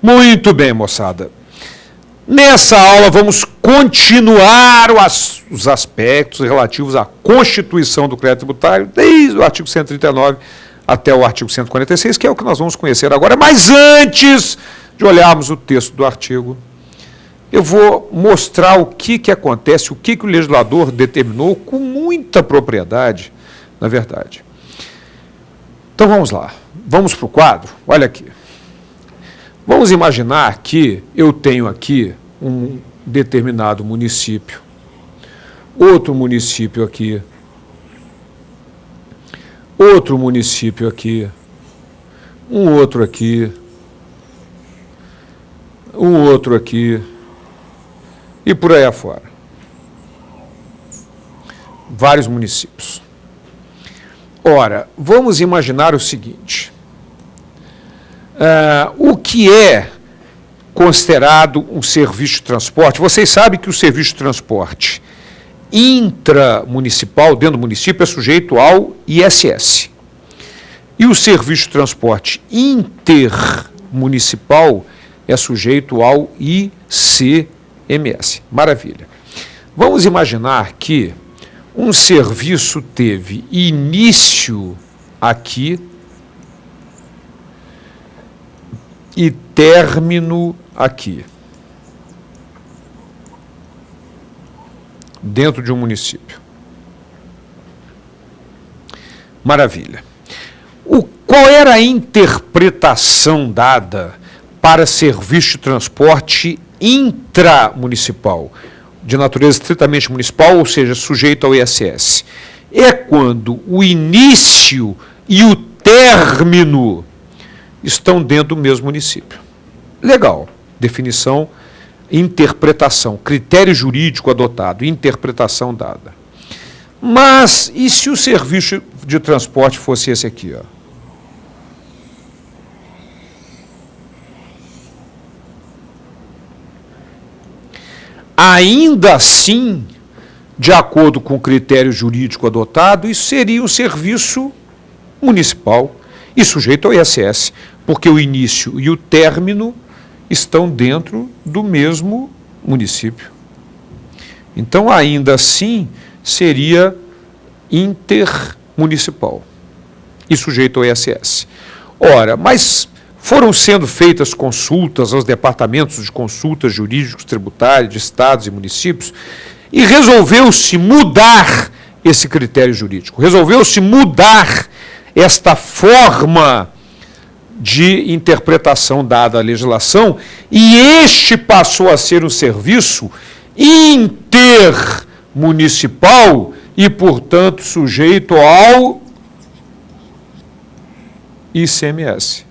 Muito bem, moçada. Nessa aula vamos continuar os aspectos relativos à Constituição do Crédito Tributário, desde o artigo 139 até o artigo 146, que é o que nós vamos conhecer agora. Mas antes de olharmos o texto do artigo, eu vou mostrar o que acontece, o que o legislador determinou com muita propriedade, na verdade. Então vamos lá, vamos para o quadro, olha aqui. Vamos imaginar que eu tenho aqui um determinado município, outro município aqui, outro município aqui, um outro aqui, um outro aqui, e por aí afora. Vários municípios. Ora, vamos imaginar o seguinte. O que é considerado um serviço de transporte? Vocês sabem que o serviço de transporte intramunicipal, dentro do município, é sujeito ao ISS. E o serviço de transporte intermunicipal é sujeito ao ICMS. Maravilha. Vamos imaginar que um serviço teve início aqui e término aqui, dentro de um município. Maravilha. Qual era a interpretação dada para serviço de transporte intramunicipal, de natureza estritamente municipal, ou seja, sujeito ao ISS? É quando o início e o término estão dentro do mesmo município. Legal. Definição, interpretação, critério jurídico adotado, interpretação dada. Mas e se o serviço de transporte fosse esse aqui, ó? Ainda assim, de acordo com o critério jurídico adotado, isso seria um serviço municipal e sujeito ao ISS, porque o início e o término estão dentro do mesmo município. Então, ainda assim, seria intermunicipal e sujeito ao ISS. Ora, mas foram sendo feitas consultas aos departamentos de consultas jurídicos tributários de estados e municípios e resolveu-se mudar esse critério jurídico, resolveu-se mudar esta forma de interpretação dada à legislação, e este passou a ser um serviço intermunicipal e, portanto, sujeito ao ICMS.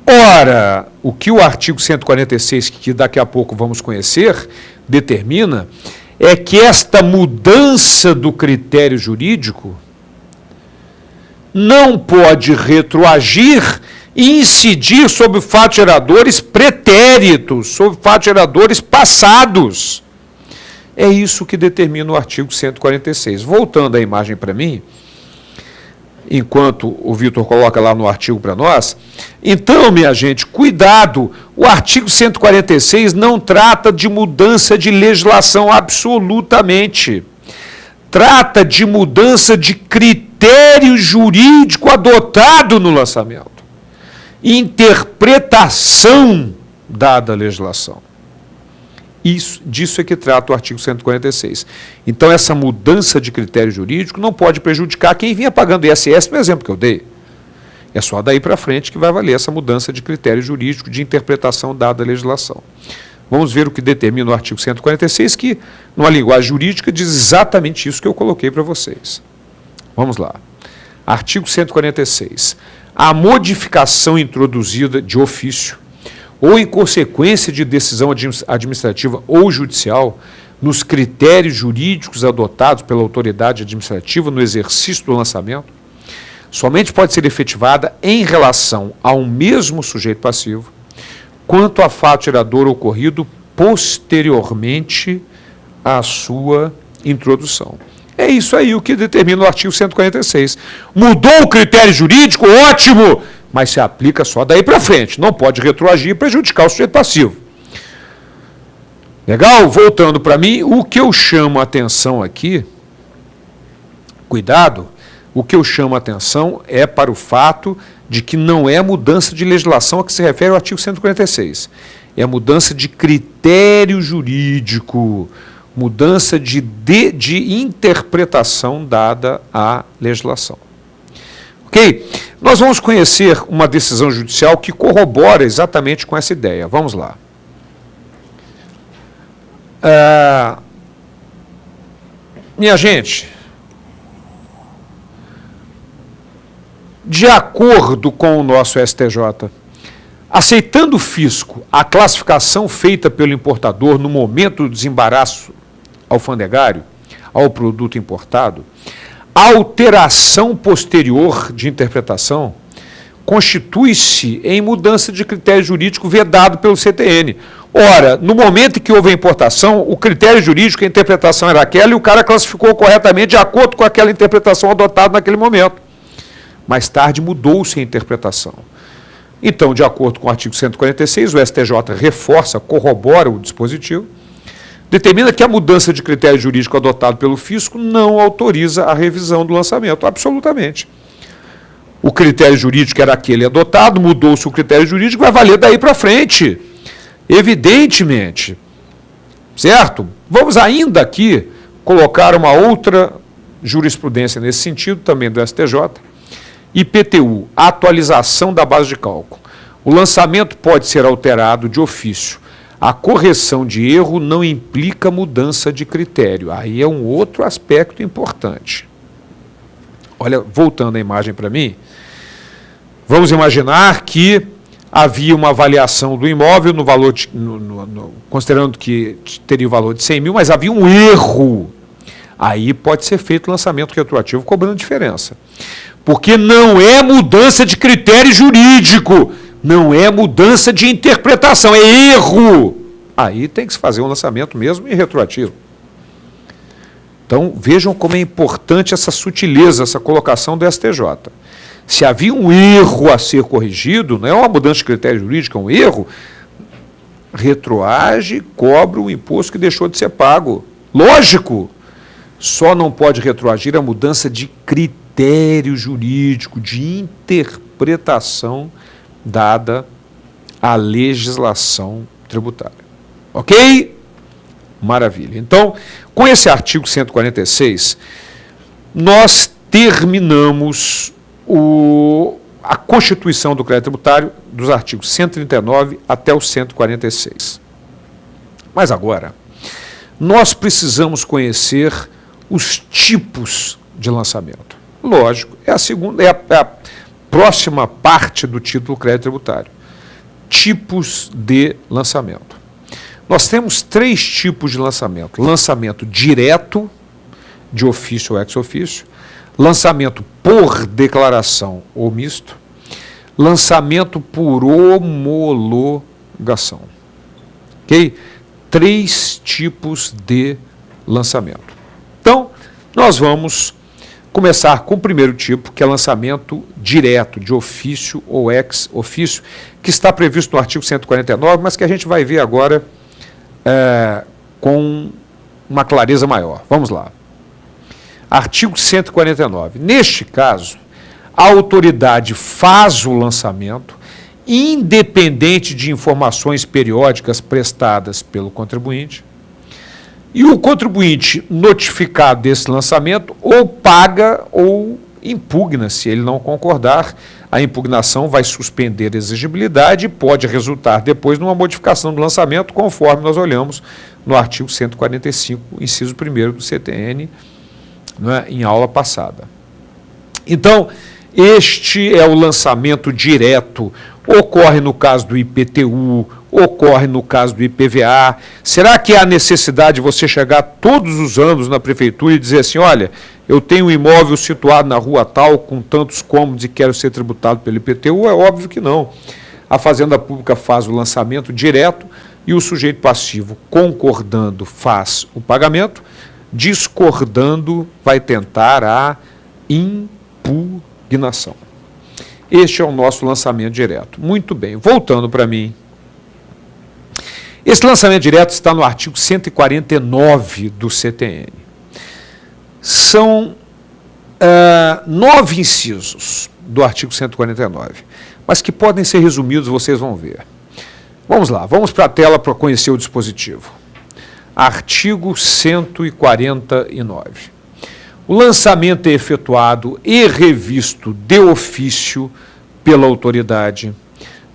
Ora, o que o artigo 146, que daqui a pouco vamos conhecer, determina é que esta mudança do critério jurídico não pode retroagir e incidir sobre fatos geradores pretéritos, sobre fatos geradores passados. É isso que determina o artigo 146. Voltando a imagem para mim, enquanto o Vitor coloca lá no artigo para nós, então, minha gente, cuidado, o artigo 146 não trata de mudança de legislação absolutamente. Trata de mudança de critério jurídico adotado no lançamento. Interpretação dada à legislação. Disso é que trata o artigo 146. Então, essa mudança de critério jurídico não pode prejudicar quem vinha pagando ISS, no exemplo que eu dei. É só daí para frente que vai valer essa mudança de critério jurídico de interpretação dada à legislação. Vamos ver o que determina o artigo 146, que, numa linguagem jurídica, diz exatamente isso que eu coloquei para vocês. Vamos lá. Artigo 146. A modificação introduzida de ofício ou em consequência de decisão administrativa ou judicial nos critérios jurídicos adotados pela autoridade administrativa no exercício do lançamento, somente pode ser efetivada em relação a um mesmo sujeito passivo, quanto a fato gerador ocorrido posteriormente à sua introdução. É isso aí o que determina o artigo 146. Mudou o critério jurídico? Ótimo! mas se aplica só daí para frente, não pode retroagir e prejudicar o sujeito passivo. Legal? Voltando para mim, o que eu chamo a atenção aqui, cuidado, o que eu chamo a atenção é para o fato de que não é mudança de legislação a que se refere o artigo 146. É mudança de critério jurídico, mudança de interpretação dada à legislação. Ok? Nós vamos conhecer uma decisão judicial que corrobora exatamente com essa ideia. Vamos lá. Minha gente, de acordo com o nosso STJ, aceitando o fisco a classificação feita pelo importador no momento do desembaraço alfandegário ao produto importado, a alteração posterior de interpretação constitui-se em mudança de critério jurídico vedado pelo CTN. Ora, no momento em que houve a importação, o critério jurídico, a interpretação era aquela e o cara classificou corretamente de acordo com aquela interpretação adotada naquele momento. Mais tarde mudou-se a interpretação. Então, de acordo com o artigo 146, o STJ reforça, corrobora o dispositivo, determina que a mudança de critério jurídico adotado pelo fisco não autoriza a revisão do lançamento, absolutamente. O critério jurídico era aquele adotado, mudou-se o critério jurídico, vai valer daí para frente, evidentemente. Certo? Vamos ainda aqui colocar uma outra jurisprudência nesse sentido, também do STJ. IPTU, atualização da base de cálculo. O lançamento pode ser alterado de ofício. A correção de erro não implica mudança de critério. Aí é um outro aspecto importante. Olha, voltando a imagem para mim, vamos imaginar que havia uma avaliação do imóvel no valor considerando que teria o valor de 100 mil, mas havia um erro. Aí pode ser feito lançamento retroativo cobrando diferença. Porque não é mudança de critério jurídico, não é mudança de interpretação, é erro. Aí tem que se fazer um lançamento mesmo e retroativo. Então, vejam como é importante essa sutileza, essa colocação do STJ. Se havia um erro a ser corrigido, não é uma mudança de critério jurídico, é um erro, retroage, cobra o imposto que deixou de ser pago. Lógico, só não pode retroagir a mudança de critério jurídico, de interpretação dada à legislação tributária. Ok? Maravilha. Então, com esse artigo 146, nós terminamos a constituição do crédito tributário dos artigos 139 até o 146. Mas agora, nós precisamos conhecer os tipos de lançamento. Lógico, é a próxima parte do título crédito tributário. Tipos de lançamento. Nós temos 3 tipos de lançamento. Lançamento direto, de ofício ou ex ofício, lançamento por declaração ou misto, lançamento por homologação. Ok? 3 tipos de lançamento. Então, nós vamos começar com o primeiro tipo, que é lançamento direto, de ofício ou ex ofício, que está previsto no artigo 149, mas que a gente vai ver agora com uma clareza maior. Vamos lá. Artigo 149. Neste caso, a autoridade faz o lançamento, independente de informações periódicas prestadas pelo contribuinte, e o contribuinte notificado desse lançamento ou paga ou impugna. Se ele não concordar, a impugnação vai suspender a exigibilidade e pode resultar depois numa modificação do lançamento, conforme nós olhamos no artigo 145, inciso 1º do CTN, em aula passada. Então, este é o lançamento direto, ocorre no caso do IPTU, ocorre no caso do IPVA. Será que há necessidade de você chegar todos os anos na prefeitura e dizer assim, olha, eu tenho um imóvel situado na rua tal, com tantos cômodos e quero ser tributado pelo IPTU? É óbvio que não. A Fazenda Pública faz o lançamento direto e o sujeito passivo, concordando, faz o pagamento, discordando, vai tentar a impugnação. Este é o nosso lançamento direto. Muito bem, voltando para mim. Esse lançamento direto está no artigo 149 do CTN. São 9 incisos do artigo 149, mas que podem ser resumidos, vocês vão ver. Vamos lá, vamos para a tela para conhecer o dispositivo. Artigo 149. O lançamento é efetuado e revisto de ofício pela autoridade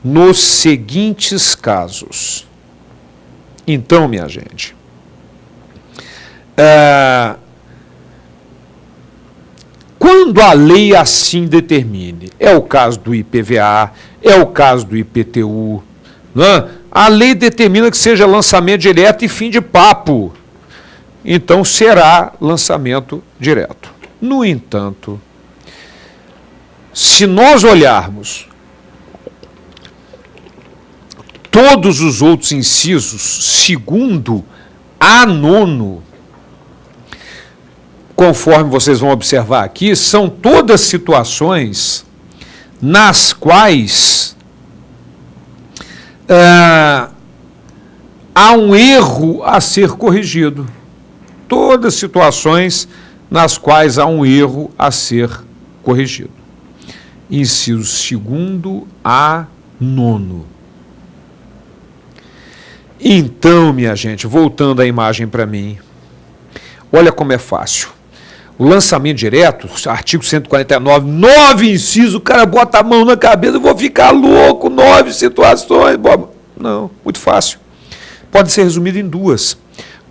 nos seguintes casos. Então, minha gente, quando a lei assim determine, é o caso do IPVA, é o caso do IPTU, né? A lei determina que seja lançamento direto e fim de papo. Então, será lançamento direto. No entanto, se nós olharmos todos os outros incisos, segundo a 9º, conforme vocês vão observar aqui, são todas situações nas quais há um erro a ser corrigido. Todas situações nas quais há um erro a ser corrigido. Inciso 2º a 9º. Então, minha gente, voltando a imagem para mim, olha como é fácil. O lançamento direto, artigo 149, 9 incisos, o cara bota a mão na cabeça, eu vou ficar louco, 9 situações. Não, muito fácil. Pode ser resumido em 2.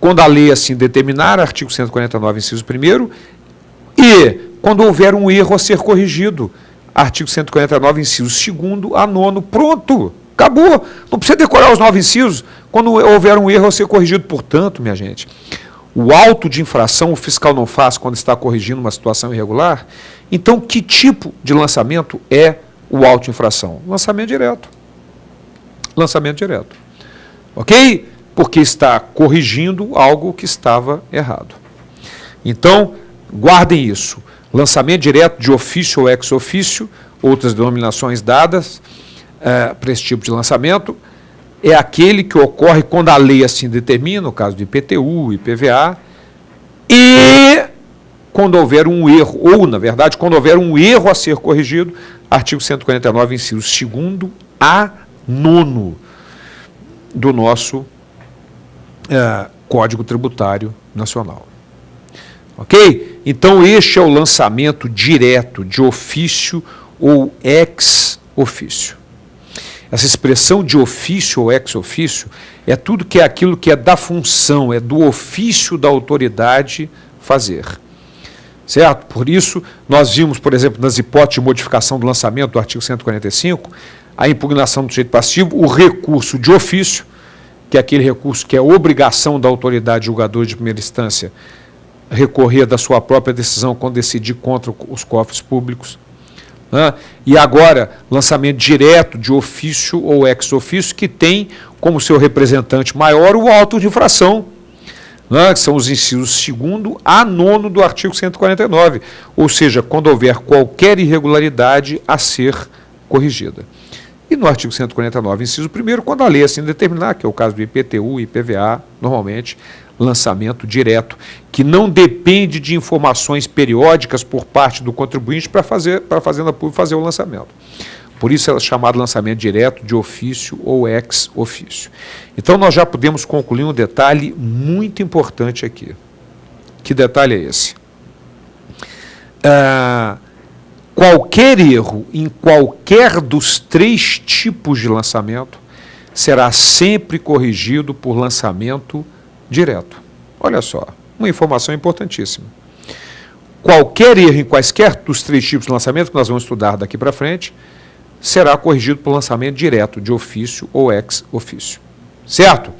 Quando a lei assim determinar, artigo 149, inciso 1º, e quando houver um erro a ser corrigido, artigo 149, inciso 2º a 9º, pronto, acabou. Não precisa decorar os 9 incisos, quando houver um erro a ser corrigido. Portanto, minha gente, o auto de infração o fiscal não faz quando está corrigindo uma situação irregular. Então, que tipo de lançamento é o auto de infração? Lançamento direto. Lançamento direto. Ok? Porque está corrigindo algo que estava errado. Então, guardem isso. Lançamento direto de ofício ou ex ofício, outras denominações dadas para esse tipo de lançamento, é aquele que ocorre quando a lei assim determina, no caso do IPTU, IPVA, e quando houver um erro, ou, na verdade, quando houver um erro a ser corrigido, artigo 149, inciso 2º a 9º do nosso Código Tributário Nacional. Ok? Então, este é o lançamento direto de ofício ou ex ofício. Essa expressão de ofício ou ex ofício é tudo que é aquilo que é da função, é do ofício da autoridade fazer. Certo? Por isso, nós vimos, por exemplo, nas hipóteses de modificação do lançamento do artigo 145, a impugnação do direito passivo, o recurso de ofício, que é aquele recurso que é obrigação da autoridade julgadora de primeira instância recorrer da sua própria decisão quando decidir contra os cofres públicos. E agora, lançamento direto de ofício ou ex ofício, que tem como seu representante maior o auto de infração, que são os incisos 2º a 9º do artigo 149, ou seja, quando houver qualquer irregularidade a ser corrigida. E no artigo 149, inciso 1º, quando a lei assim determinar, que é o caso do IPTU, IPVA, normalmente, lançamento direto, que não depende de informações periódicas por parte do contribuinte para a Fazenda Pública fazer o lançamento. Por isso é chamado lançamento direto de ofício ou ex ofício. Então nós já podemos concluir um detalhe muito importante aqui. Que detalhe é esse? Qualquer erro em qualquer dos 3 tipos de lançamento será sempre corrigido por lançamento direto. Olha só, uma informação importantíssima. Qualquer erro em quaisquer dos 3 tipos de lançamento, que nós vamos estudar daqui para frente, será corrigido por lançamento direto, de ofício ou ex ofício. Certo?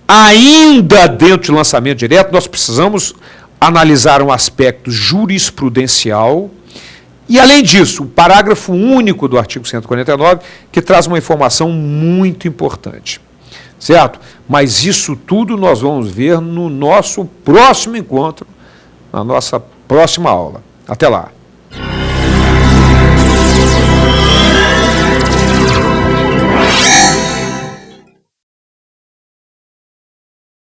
Ainda dentro de lançamento direto, nós precisamos analisar um aspecto jurisprudencial e, além disso, o parágrafo único do artigo 149, que traz uma informação muito importante. Certo? Mas isso tudo nós vamos ver no nosso próximo encontro, na nossa próxima aula. Até lá.